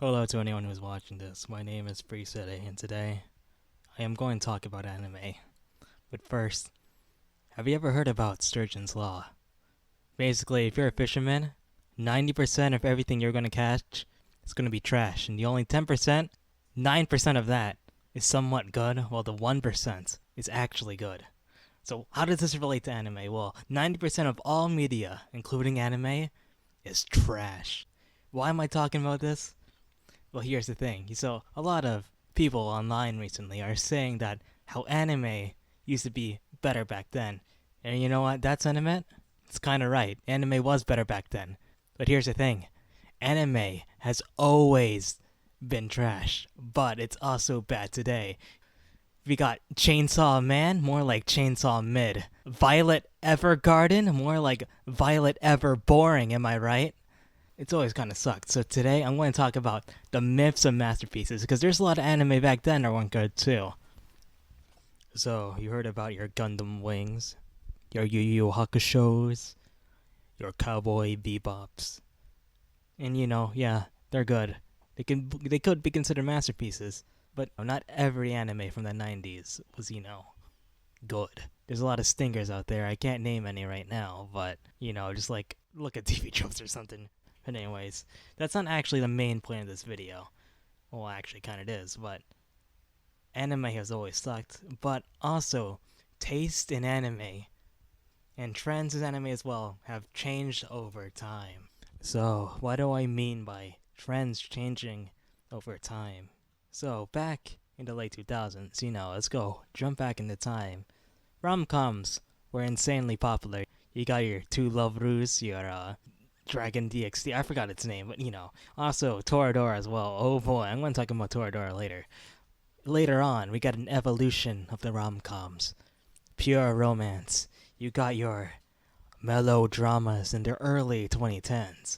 Hello to anyone who's watching this. My name is Freesede, and today I am going to talk about anime. But first, have you ever heard about Sturgeon's Law? Basically, if you're a fisherman, 90% of everything you're going to catch is going to be trash, and the only 10%, 9% of that is somewhat good, while the 1% is actually good. So, how does this relate to anime? Well, 90% of all media, including anime, is trash. Why am I talking about this? Well, here's the thing. So, a lot of people online recently are saying that how anime used to be better back then. And you know what that sentiment? It's kind of right. Anime was better back then. But here's the thing. Anime has always been trash, but it's also bad today. We got Chainsaw Man, more like Chainsaw Mid. Violet Evergarden, more like Violet Ever Boring, am I right? It's always kind of sucked. So today I'm going to talk about the myths of masterpieces because there's a lot of anime back then that weren't good too. So you heard about your Gundam Wings, your Yu Yu Hakushos, your Cowboy Bebops, and yeah, they're good. They could be considered masterpieces, but not every anime from the 90s was good. There's a lot of stingers out there. I can't name any right now, but just like look at TV tropes or something. But anyways, that's not actually the main point of this video. Well, actually, kind of is, but anime has always sucked. But also, taste in anime and trends in anime as well have changed over time. So, what do I mean by trends changing over time? So, back in the late 2000s, let's go jump back into time. Rom-coms were insanely popular. You got your Two Love Rus, your Dragon DXD. I forgot its name, but also Toradora as well. Oh boy, I'm going to talk about Toradora later. Later on, we got an evolution of the rom-coms. Pure romance. You got your melodramas in the early 2010s.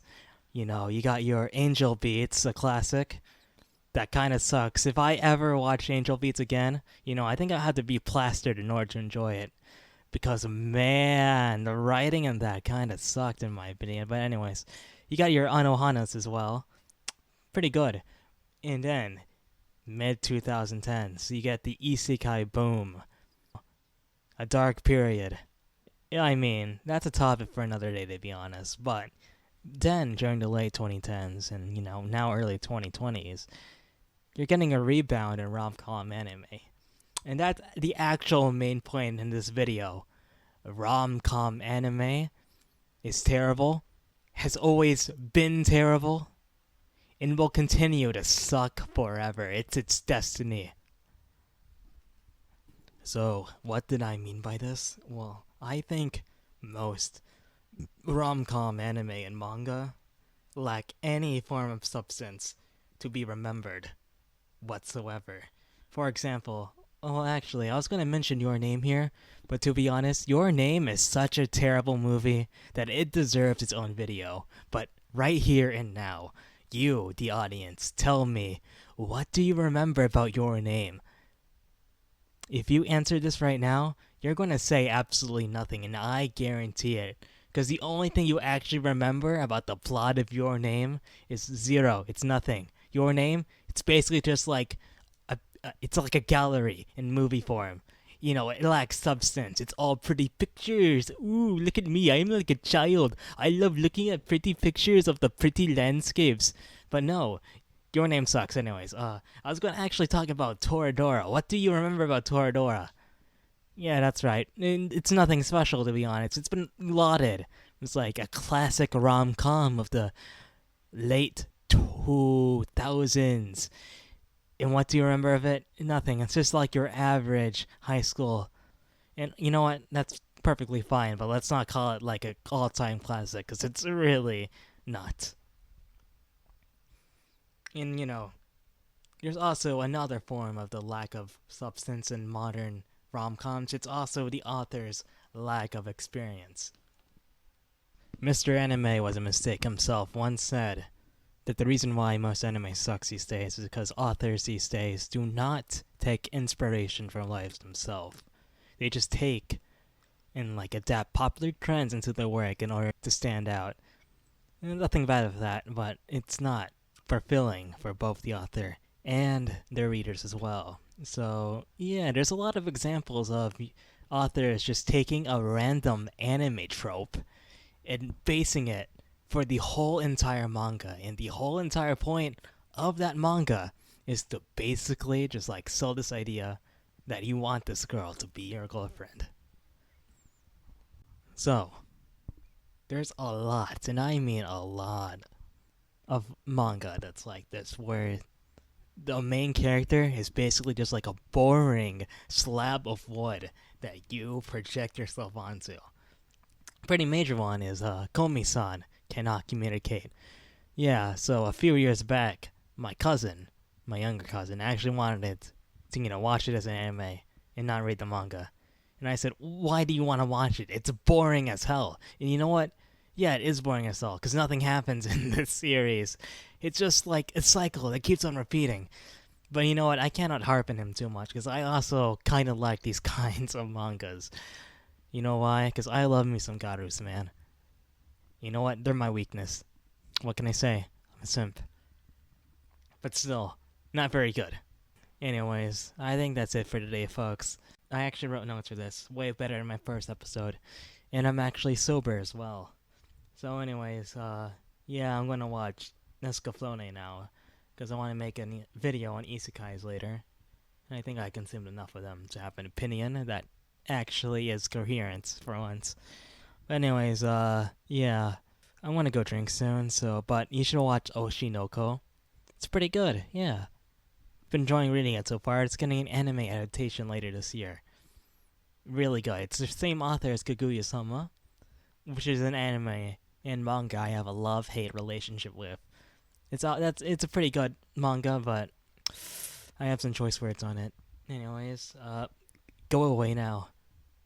You got your Angel Beats, a classic. That kind of sucks. If I ever watch Angel Beats again, I think I had to be plastered in order to enjoy it. Because, man, the writing in that kind of sucked in my opinion. But anyways, you got your Anohanas as well. Pretty good. And then, mid-2010s, you get the Isekai boom. A dark period. Yeah, I mean, that's a topic for another day, to be honest. But then, during the late 2010s and, now early 2020s, you're getting a rebound in rom-com anime. And that's the actual main point in this video. Rom-com anime is terrible, has always been terrible, and will continue to suck forever. It's its destiny. So, what did I mean by this? Well, I think most rom-com anime and manga lack any form of substance to be remembered whatsoever. For example, oh, actually, I was going to mention Your Name here, but to be honest, Your Name is such a terrible movie that it deserves its own video. But right here and now, you, the audience, tell me, what do you remember about Your Name? If you answer this right now, you're going to say absolutely nothing, and I guarantee it. Because the only thing you actually remember about the plot of Your Name is zero. It's nothing. Your Name, it's basically just like it's like a gallery in movie form. It lacks substance. It's all pretty pictures. Ooh, look at me. I'm like a child. I love looking at pretty pictures of the pretty landscapes. But no, Your Name sucks anyways. I was going to actually talk about Toradora. What do you remember about Toradora? Yeah, that's right. It's nothing special, to be honest. It's been lauded. It's like a classic rom-com of the late 2000s. And what do you remember of it? Nothing. It's just like your average high school. And you know what? That's perfectly fine, but let's not call it like an all-time classic, because it's really not. And there's also another form of the lack of substance in modern rom-coms. It's also the author's lack of experience. Mr. Anime was a mistake himself once said that the reason why most anime sucks these days is because authors these days do not take inspiration from lives themselves. They just take and adapt popular trends into their work in order to stand out. And nothing bad with that, but it's not fulfilling for both the author and their readers as well. So, yeah, there's a lot of examples of authors just taking a random anime trope and basing it for the whole entire manga. And the whole entire point of that manga is to basically just like sell this idea that you want this girl to be your girlfriend. So, there's a lot, and I mean a lot, of manga that's like this, where the main character is basically just like a boring slab of wood that you project yourself onto. Pretty major one is Komi-san cannot communicate. Yeah, so a few years back, my cousin, my younger cousin, actually wanted it to, watch it as an anime and not read the manga. And I said, why do you want to watch it? It's boring as hell. And you know what? Yeah, it is boring as hell, because nothing happens in this series. It's just like a cycle that keeps on repeating. But you know what? I cannot harp on him too much, because I also kind of like these kinds of mangas. You know why? Because I love me some Garus, man. You know what? They're my weakness. What can I say? I'm a simp. But still, not very good. Anyways, I think that's it for today, folks. I actually wrote notes for this, way better than my first episode. And I'm actually sober as well. So anyways, yeah, I'm gonna watch Nescaflone now, because I want to make a video on isekais later. And I think I consumed enough of them to have an opinion that actually is coherent for once. But anyways, yeah, I want to go drink soon, but you should watch Oshi no Ko. It's pretty good, yeah. Been enjoying reading it so far. It's getting an anime adaptation later this year. Really good. It's the same author as Kaguya-sama, which is an anime and manga I have a love-hate relationship with. It's a pretty good manga, but I have some choice words on it. Anyways, go away now.